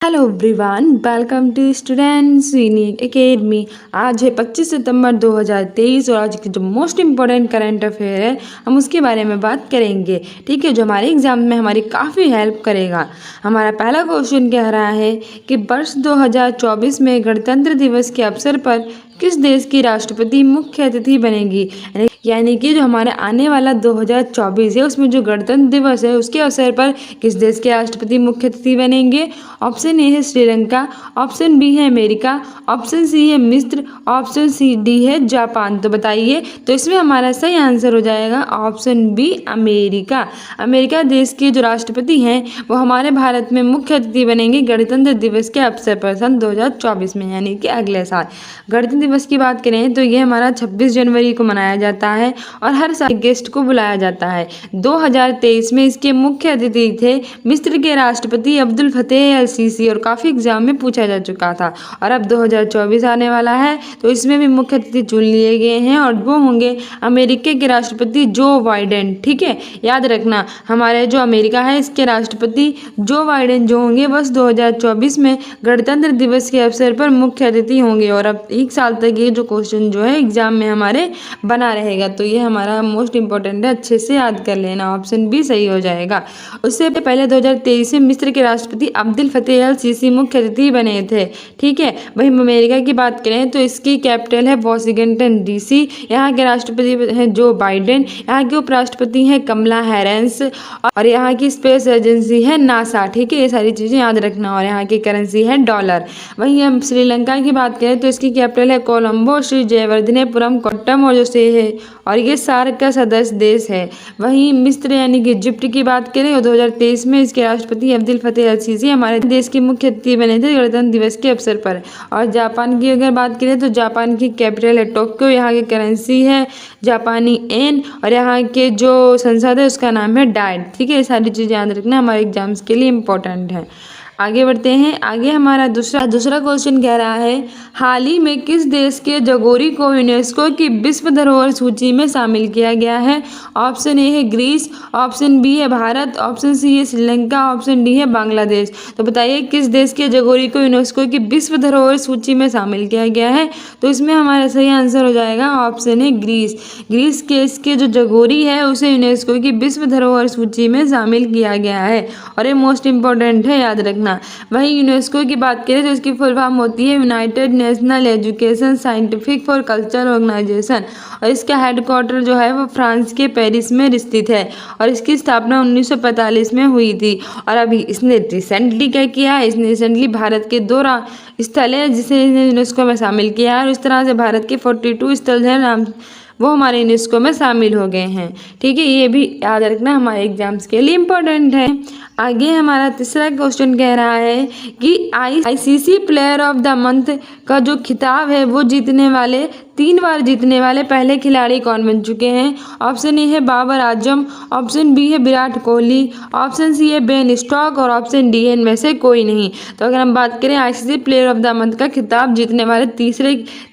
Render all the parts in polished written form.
Hello everyone, welcome to students unique academy. आज है 25 सितंबर 2023 और आज की जो मोस्ट इम्पोर्टेंट करंट अफेयर है हम उसके बारे में बात करेंगे। ठीक है, जो हमारे एग्जाम में हमारी काफ़ी हेल्प करेगा। हमारा पहला क्वेश्चन कह रहा है कि वर्ष 2024 में गणतंत्र दिवस के अवसर पर किस देश की राष्ट्रपति मुख्य अतिथि बनेगी। यानी कि जो हमारे आने वाला 2024 है उसमें जो गणतंत्र दिवस है उसके अवसर पर किस देश के राष्ट्रपति मुख्य अतिथि बनेंगे। ऑप्शन ए है श्रीलंका, ऑप्शन बी है अमेरिका, ऑप्शन सी है मिस्र, ऑप्शन सी डी है जापान। तो बताइए, तो इसमें हमारा सही आंसर हो जाएगा ऑप्शन बी अमेरिका। अमेरिका देश के जो राष्ट्रपति हैं वो हमारे भारत में मुख्य अतिथि बनेंगे गणतंत्र दिवस के अवसर पर सन 2024 में, यानी कि अगले साल। गणतंत्र दिवस की बात करें तो ये हमारा 26 जनवरी को मनाया जाता है और हर साल गेस्ट को बुलाया जाता है। 2023 में इसके मुख्य अतिथि थे मिस्र के राष्ट्रपति अब्दुल फतेह अल सीसी और काफ़ी एग्जाम में पूछा जा चुका था। और अब 2024 आने वाला है तो इसमें भी मुख्य अतिथि चुन लिए गए हैं और वो होंगे अमेरिका के राष्ट्रपति जो बाइडेन। ठीक है, याद रखना हमारे जो अमेरिका है इसके राष्ट्रपति जो बाइडेन जो होंगे बस 2024 में गणतंत्र दिवस के अवसर पर मुख्य अतिथि होंगे। और अब एक साल तक ये जो क्वेश्चन जो है एग्जाम में हमारे बना रहेगा, तो ये हमारा मोस्ट इंपॉर्टेंट है, अच्छे से याद कर लेना। ऑप्शन बी सही हो जाएगा। उससे पहले 2023 में मिस्र के राष्ट्रपति अब्दुल फतेह अल सीसी मुख्य अतिथि बने थे। ठीक है, वहीं अमेरिका की बात करें तो इसकी कैपिटल है वॉशिंगटन डीसी। यहाँ के राष्ट्रपति हैं जो बाइडेन, यहाँ के उपराष्ट्रपति हैं कमला हैरिस और यहाँ की स्पेस एजेंसी है नासा। ठीक है, ये सारी चीज़ें याद रखना। और यहाँ की करेंसी है डॉलर। वहीं हम श्रीलंका की बात करें तो इसकी कैपिटल है कोलंबो, श्री जयवर्धनेपुरम कोट्टम और जो से है और ये सार्क का सदस्य देश है। वहीं मिस्र यानी कि इजिप्ट की बात करें तो 2023 में इसके राष्ट्रपति अब्दुल फतेह अल सीसी हमारे देश के मुख्य अतिथि बने थे गणतंत्र दिवस के अवसर पर। और जापान की अगर बात करें तो जापान की कैपिटल है टोक्यो, यहाँ की करेंसी है जापानी येन और यहाँ के जो संसद है उसका नाम है डाइट। ठीक है, ये सारी चीज़ें याद रखना, हमारे एग्जाम्स के लिए इम्पोर्टेंट है। आगे बढ़ते हैं। आगे हमारा दूसरा क्वेश्चन कह रहा है हाल ही में किस देश के जगोरी को यूनेस्को की विश्व धरोहर सूची में शामिल किया गया है। ऑप्शन ए है ग्रीस, ऑप्शन बी है भारत, ऑप्शन सी है श्रीलंका, ऑप्शन डी है बांग्लादेश। तो बताइए किस देश के जगोरी को यूनेस्को की विश्व धरोहर सूची में शामिल किया गया है। तो इसमें हमारा सही आंसर हो जाएगा ऑप्शन है ग्रीस। ग्रीस के इसके जो जगोरी है उसे यूनेस्को की विश्व धरोहर सूची में शामिल किया गया है और ये मोस्ट इंपॉर्टेंट है, याद रखना। वहीं यूनेस्को की बात करें तो इसकी फुल फॉर्म होती है United National Education Scientific for Culture Organization और इसका हेडक्वार्टर जो है वो फ्रांस के पेरिस में स्थित है और इसकी स्थापना 1945 में हुई थी। और अभी इसने रिसेंटली क्या किया है, इसने रिसेंटली भारत के 2 स्थल है जिसे यूनेस्को में शामिल किया है और इस तरह से भारत के 42 स्थल हैं नाम वो हमारे यूनेस्को में शामिल हो गए हैं। ठीक है, ये भी याद रखना, हमारे एग्जाम्स के लिए इम्पोर्टेंट है। आगे हमारा तीसरा क्वेश्चन कह रहा है कि ICC player of the month का जो खिताब है वो 3 बार जीतने वाले पहले खिलाड़ी कौन बन चुके हैं। ऑप्शन ए है बाबर आजम, ऑप्शन बी है विराट कोहली, ऑप्शन सी है बेन स्टॉक और ऑप्शन डी है इनमें से कोई नहीं। तो अगर हम बात करें ICC player of the month का खिताब जीतने वाले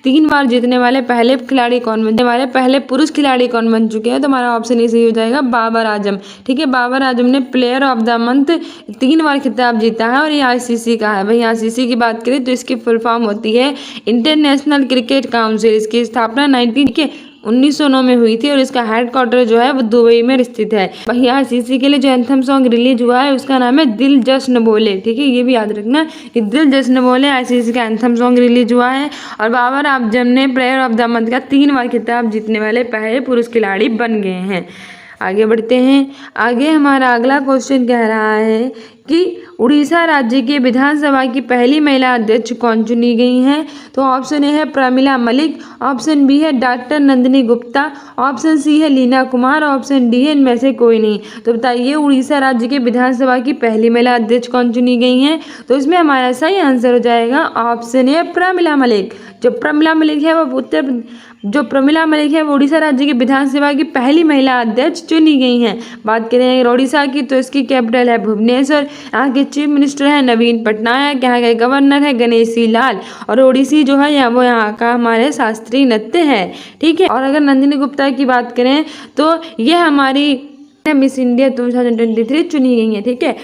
3 बार जीतने वाले पहले खिलाड़ी कौन बनने वाले पहले पुरुष खिलाड़ी कौन बन चुके हैं, तो हमारा ऑप्शन ए सही हो जाएगा बाबर आजम। ठीक है, बाबर आजम ने प्लेयर ऑफ द मंथ 3 बार खिताब जीता है और ये आईसीसी का है। वहीं आईसीसी की बात करें तो इसकी फुल फॉर्म होती है इंटरनेशनल क्रिकेट काउंसिल। इसकी स्थापना 1909 में हुई थी और इसका हेडक्वार्टर जो है वो दुबई में स्थित है। वहीं आईसीसी के लिए जो एंथम सॉन्ग रिलीज हुआ है उसका नाम है दिल जश्न बोले। ठीक है, ये भी याद रखना कि दिल जश्न बोले आईसीसी का एंथम सॉन्ग रिलीज हुआ है और बाबर आजम ने प्लेयर ऑफ द मंथ का 3 बार खिताब जीतने वाले पहले पुरुष खिलाड़ी बन गए हैं। आगे बढ़ते हैं। आगे हमारा अगला क्वेश्चन कह रहा है कि उड़ीसा राज्य के विधानसभा की पहली महिला अध्यक्ष कौन चुनी गई हैं। तो ऑप्शन ए है प्रमिला मलिक, ऑप्शन बी है doctor Nandini Gupta, option C है लीना कुमार, ऑप्शन डी है इनमें से कोई नहीं। तो बताइए उड़ीसा राज्य के विधानसभा की पहली महिला अध्यक्ष कौन चुनी गई हैं। तो इसमें हमारा सही आंसर हो जाएगा ऑप्शन ए प्रमिला मलिक। जो प्रमिला मलिक है वो उड़ीसा राज्य की विधानसभा की पहली महिला अध्यक्ष चुनी गई हैं। बात करें उड़ीसा की तो इसकी कैपिटल है भुवनेश्वर, यहाँ के चीफ मिनिस्टर हैं नवीन पटनायक, यहाँ के गवर्नर है गणेशी लाल और ओडिसी जो है वो यहाँ का हमारे शास्त्रीय नृत्य है। ठीक है, और अगर नंदिनी गुप्ता की बात करें तो ये हमारी मिस इंडिया 2023 चुनी गई है। ठीक है,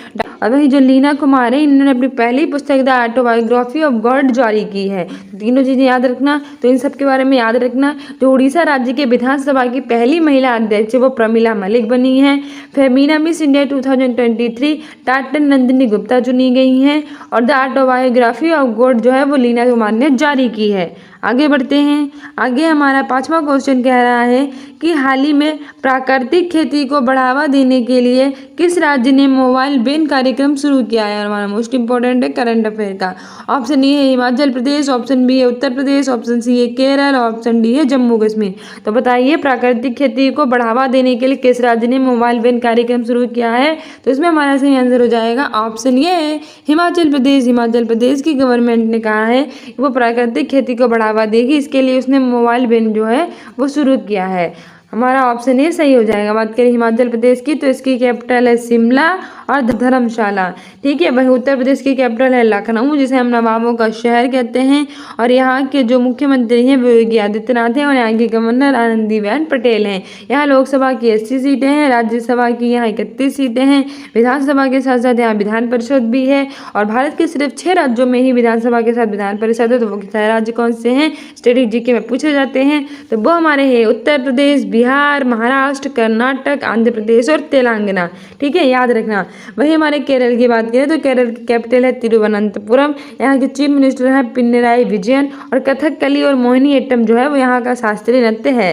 और वहीं जो लीना कुमार है, इन्होंने अपनी पहली पुस्तक द ऑटोबायोग्राफी ऑफ गॉड जारी की है। तीनों चीज़ें याद रखना, तो इन सब के बारे में याद रखना। जो उड़ीसा राज्य के विधानसभा की पहली महिला अध्यक्ष वो प्रमिला मलिक बनी है। फेमिना मिस इंडिया 2023 टाटन नंदिनी गुप्ता चुनी गई हैं। और द ऑटोबायोग्राफी ऑफ गॉड जो है वो लीना कुमार ने जारी की है। आगे बढ़ते हैं। आगे हमारा 5वां क्वेश्चन कह रहा है कि हाल ही में प्राकृतिक खेती को बढ़ावा देने के लिए किस राज्य ने मोबाइल वैन कार्यक्रम शुरू किया है। हमारा मोस्ट इंपॉर्टेंट है करंट अफेयर का। ऑप्शन ए है हिमाचल प्रदेश, ऑप्शन बी है उत्तर प्रदेश, ऑप्शन सी है केरल, ऑप्शन डी है जम्मू कश्मीर। तो बताइए प्राकृतिक खेती को बढ़ावा देने के लिए किस राज्य ने मोबाइल वैन कार्यक्रम शुरू किया है। तो इसमें हमारा सही आंसर हो जाएगा ऑप्शन ये है हिमाचल प्रदेश। हिमाचल प्रदेश की गवर्नमेंट ने कहा है कि वो प्राकृतिक खेती को बढ़ावा देगी, इसके लिए उसने मोबाइल वैन जो है वो शुरू किया है। हमारा ऑप्शन ए सही हो जाएगा। बात करें हिमाचल प्रदेश की तो इसकी कैपिटल है शिमला और धर्मशाला। ठीक है, वही उत्तर प्रदेश की कैपिटल है लखनऊ, जिसे हम नवाबों का शहर कहते हैं। और यहाँ के जो मुख्यमंत्री हैं वो योगी आदित्यनाथ हैं और यहाँ के गवर्नर आनंदीबेन पटेल हैं। यहाँ लोकसभा की 80 सीटें हैं, राज्यसभा की यहाँ 31 सीटें हैं, विधानसभा के साथ साथ यहाँ विधान परिषद भी है। और भारत के सिर्फ 6 राज्यों में ही विधानसभा के साथ विधान परिषद है। तो वो 6 राज्य कौन से हैं, स्टेटिक जीके में पूछे जाते हैं। तो वो हमारे हैं उत्तर प्रदेश, बिहार, महाराष्ट्र, कर्नाटक, आंध्र प्रदेश और तेलंगाना। ठीक है, याद रखना। वही हमारे केरल की बात करें तो केरल की कैपिटल है तिरुवनंतपुरम। यहाँ के चीफ मिनिस्टर हैं पिनराई विजयन। और कथकली और मोहिनीअट्टम जो है वो यहाँ का शास्त्रीय नृत्य है।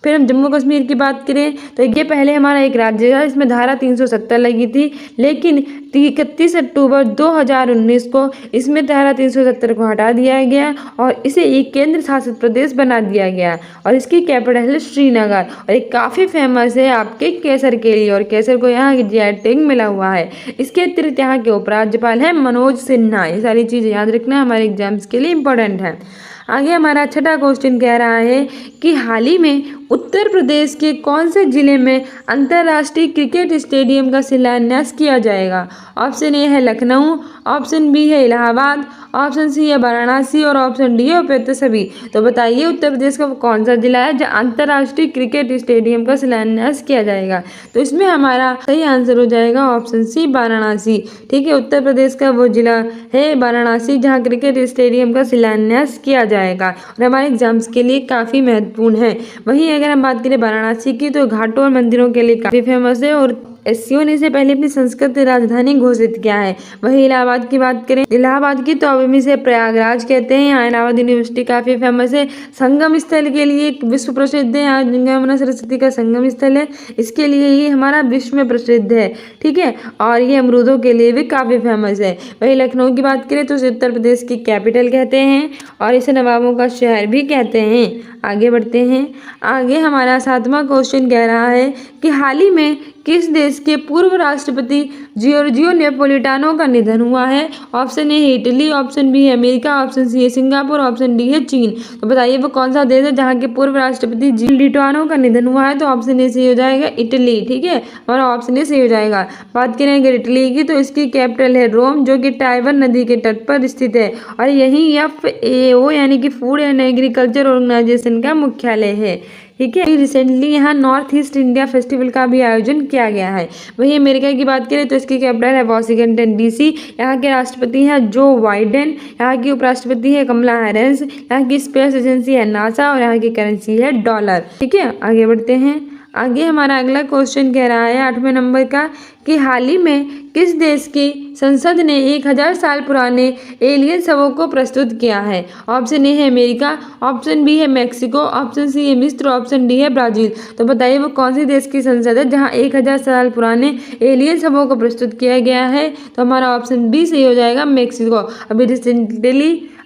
फिर हम जम्मू कश्मीर की बात करें तो ये पहले हमारा एक राज्य था, इसमें धारा 370 लगी थी, लेकिन 31 अक्टूबर 2019 को इसमें धारा 370 को हटा दिया गया और इसे एक केंद्र शासित प्रदेश बना दिया गया। और इसकी कैपिटल है श्रीनगर। और ये काफ़ी फेमस है आपके केसर के लिए, और केसर को यहाँ की जीआई टैग मिला हुआ है। इसके अतिरिक्त यहाँ के उपराज्यपाल हैं मनोज सिन्हा। ये सारी चीज़ें याद रखना, हमारे एग्जाम्स के लिए इंपॉर्टेंट है। आगे हमारा 6वां क्वेश्चन कह रहा है कि हाल ही में उत्तर प्रदेश के कौन से जिले में अंतर्राष्ट्रीय क्रिकेट स्टेडियम का शिलान्यास किया जाएगा। ऑप्शन ए है लखनऊ, ऑप्शन बी है इलाहाबाद, ऑप्शन सी है वाराणसी और ऑप्शन डी है उपयुक्त सभी। तो बताइए उत्तर प्रदेश का कौन सा जिला है जहाँ अंतर्राष्ट्रीय क्रिकेट स्टेडियम का शिलान्यास किया जाएगा। तो इसमें हमारा सही आंसर हो जाएगा ऑप्शन सी वाराणसी। ठीक है, उत्तर प्रदेश का वो जिला है वाराणसी जहाँ क्रिकेट स्टेडियम का शिलान्यास किया जाएगा और हमारे एग्जाम्स के लिए काफ़ी महत्वपूर्ण है। वहीं अगर हम बात करें वाराणसी की तो घाटों और मंदिरों के लिए काफ़ी फेमस है और एससीओ ने इसे पहले अपनी संस्कृत राजधानी घोषित किया है। वहीं इलाहाबाद की बात करें, इलाहाबाद की तो अब इसे प्रयागराज कहते हैं। यहाँ इलाहाबाद यूनिवर्सिटी काफ़ी फेमस है। संगम स्थल के लिए एक विश्व प्रसिद्ध है, यहाँ गंगा यमुना सरस्वती का संगम स्थल है, इसके लिए ये हमारा विश्व में प्रसिद्ध है। ठीक है, और ये अमरूदों के लिए भी काफ़ी फेमस है। वहीं लखनऊ की बात करें तो इसे उत्तर प्रदेश की कैपिटल कहते हैं और इसे नवाबों का शहर भी कहते हैं। आगे बढ़ते हैं। आगे हमारा 7वां क्वेश्चन कह रहा है कि हाल ही में किस देश के पूर्व राष्ट्रपति जियोर्जियो नेपोलिटानो का निधन हुआ है। ऑप्शन ए है इटली, ऑप्शन बी है अमेरिका, ऑप्शन सी है सिंगापुर, ऑप्शन डी है चीन। तो बताइए वो कौन सा देश है जहाँ के पूर्व राष्ट्रपति जियोर्जियो का निधन हुआ है। तो ऑप्शन ए सही हो जाएगा इटली। ठीक है, हमारा ऑप्शन ए सही हो जाएगा। बात करें अगर इटली की तो इसकी कैपिटल है रोम, जो कि टाइबर नदी के तट पर स्थित है और यही FAO यानी कि फूड एंड एग्रीकल्चर ऑर्गेनाइजेशन का मुख्यालय है। ठीक है, रिसेंटली यहाँ नॉर्थ ईस्ट इंडिया फेस्टिवल का भी आयोजन किया गया है। वहीं अमेरिका की बात करें तो इसकी कैपिटल है वॉशिंगटन DC। यहाँ के राष्ट्रपति हैं जो बाइडेन, यहाँ की उपराष्ट्रपति है कमला हैरिस, यहाँ की स्पेस एजेंसी है नासा और यहाँ की करेंसी है डॉलर। ठीक है, आगे बढ़ते हैं। आगे हमारा अगला क्वेश्चन कह रहा है 8वें नंबर का कि हाल ही में किस देश की संसद ने 1000 साल पुराने एलियन शवों को प्रस्तुत किया है। ऑप्शन ए है अमेरिका, ऑप्शन बी है मैक्सिको, ऑप्शन सी है मिस्र, ऑप्शन डी है ब्राजील। तो बताइए वो कौन सी देश की संसद है जहां 1000 साल पुराने एलियन शवों को प्रस्तुत किया गया है। तो हमारा ऑप्शन बी सही हो जाएगा मैक्सिको।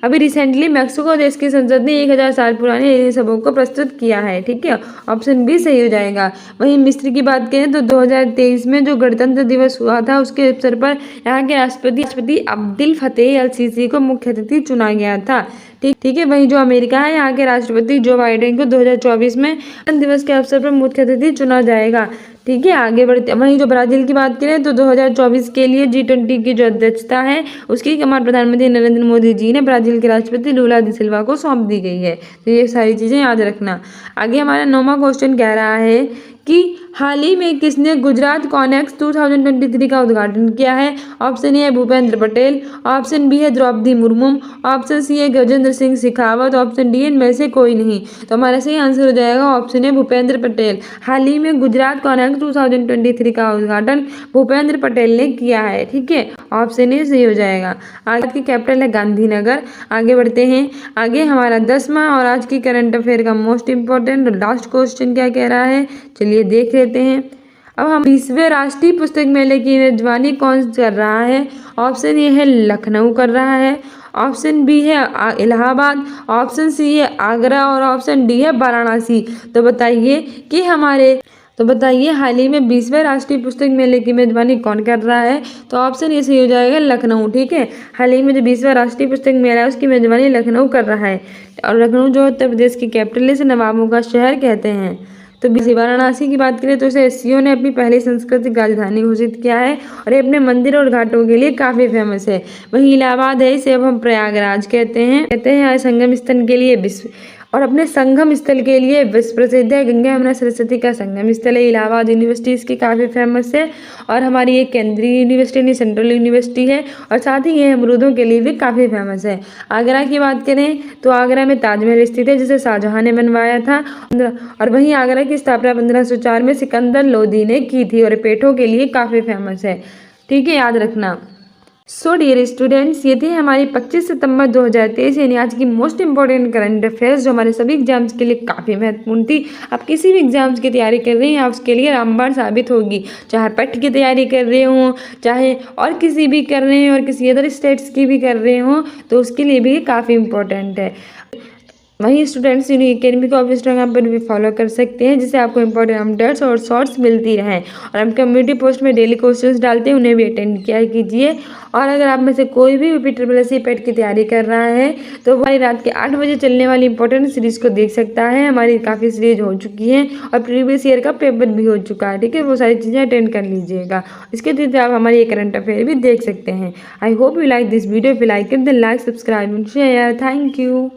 अभी रिसेंटली मैक्सिको देश की संसद ने 1000 साल पुराने एलियन शवों को प्रस्तुत किया है। ठीक है, ऑप्शन बी सही हो जाएगा। वहीं मिस्र की बात करें तो 2023 में जो गणतंत्र दिवस हुआ था उसके अवसर पर यहाँ के राष्ट्रपति अब्दुल फतेह अल सीसी को मुख्य अतिथि चुना गया था। ठीक है, वहीं जो अमेरिका है यहाँ के राष्ट्रपति जो बाइडेन को 2024 में गणतंत्र दिवस के अवसर पर मुख्य अतिथि चुना जाएगा। ठीक है, आगे बढ़ते। वहीं जो ब्राजील की बात करें तो 2024 के लिए G20 की जो अध्यक्षता है उसकी कमान प्रधानमंत्री नरेंद्र मोदी जी ने ब्राजील के राष्ट्रपति लूला डी सिल्वा को सौंप दी गई है। तो ये सारी चीज़ें याद रखना। आगे हमारा 9वां क्वेश्चन कह रहा है कि हाल ही में किसने गुजरात कॉनेक्स 2023 का उद्घाटन किया है? ऑप्शन ए है भूपेंद्र पटेल, ऑप्शन बी है द्रौपदी मुर्मू, ऑप्शन सी है गजेंद्र सिंह शेखावत, ऑप्शन डी इनमें से कोई नहीं। तो हमारा सही आंसर हो जाएगा ऑप्शन ए भूपेंद्र पटेल। हाल ही में गुजरात कॉनेक्स 2023 का उद्घाटन भूपेंद्र पटेल ने किया है। ठीक है, ऑप्शन ए सही हो जाएगा। आज की कैपिटल है गांधीनगर। आगे बढ़ते हैं। आगे हमारा 10वां और आज की करंट अफेयर का मोस्ट इंपॉर्टेंट और लास्ट क्वेश्चन क्या कह रहा है, चलिए देख लेते हैं। अब हम 20वें राष्ट्रीय पुस्तक मेले की मेजबानी कौन कर रहा है? ऑप्शन ए है लखनऊ कर रहा है, ऑप्शन बी है इलाहाबाद, ऑप्शन सी है आगरा और ऑप्शन डी है वाराणसी। तो बताइए हाल ही में 20वें राष्ट्रीय पुस्तक मेले की मेजबानी कौन कर रहा है? तो ऑप्शन ए सही हो जाएगा लखनऊ। ठीक है, हाल ही में जो 20वां राष्ट्रीय पुस्तक मेला है उसकी मेजबानी लखनऊ कर रहा है। और लखनऊ जो उत्तर प्रदेश की कैपिटल है, इसे नवाबों का शहर कहते हैं। तो वाराणसी की बात करें तो इसे एससीओ ने अपनी पहली सांस्कृतिक राजधानी घोषित किया है और ये अपने मंदिर और घाटों के लिए काफ़ी फेमस है। वहीं इलाहाबाद है, इसे अब हम प्रयागराज कहते हैं संगम स्थल के लिए विश्व और अपने संगम स्थल के लिए विश्व प्रसिद्ध है। गंगा यमुना सरस्वती का संगम स्थल है। इलाहाबाद यूनिवर्सिटी इसकी काफ़ी फेमस है और हमारी ये केंद्रीय यूनिवर्सिटी नहीं सेंट्रल यूनिवर्सिटी है और साथ ही ये अमरूदों के लिए भी काफ़ी फेमस है। आगरा की बात करें तो आगरा में ताजमहल स्थित है जिसे शाहजहां ने बनवाया था और वहीं आगरा की स्थापना 1504 में सिकंदर लोदी ने की थी और पेठों के लिए काफ़ी फेमस है। ठीक है, याद रखना। सो डियर स्टूडेंट्स, ये थी हमारी 25 सितंबर 2023 यानी आज की मोस्ट इंपॉर्टेंट करंट अफेयर्स जो हमारे सभी एग्जाम्स के लिए काफ़ी महत्वपूर्ण थी। आप किसी भी एग्जाम्स की तैयारी कर रहे हैं आप उसके लिए रामबाण साबित होगी, चाहे पट की तैयारी कर रहे हों, चाहे और किसी भी कर रहे हैं और किसी अदर स्टेट्स की भी कर रहे हों, तो उसके लिए भी काफ़ी इंपॉर्टेंट है। वहीं स्टूडेंट्स यूनिक अकेडमी को आप इंस्टाग्राम पर भी फॉलो कर सकते हैं जिससे आपको इंपॉर्टेंट अपडेट्स और शॉर्ट्स मिलती रहें। और हम कम्युनिटी पोस्ट में डेली क्वेश्चंस डालते हैं, उन्हें भी अटेंड किया कीजिए। और अगर आप में से कोई भी UPSSC पेट की तैयारी कर रहा है तो हमारी रात के 8 बजे चलने वाली इंपॉर्टेंट सीरीज़ को देख सकता है। हमारी काफ़ी सीरीज हो चुकी है और प्रीवियस ईयर का पेपर भी हो चुका है। ठीक है, वो सारी चीज़ें अटेंड कर लीजिएगा। इसके थ्रू आप हमारी ये करंट अफेयर भी देख सकते हैं। I hope you like this video. If you like it then like, subscribe and share. Thank you.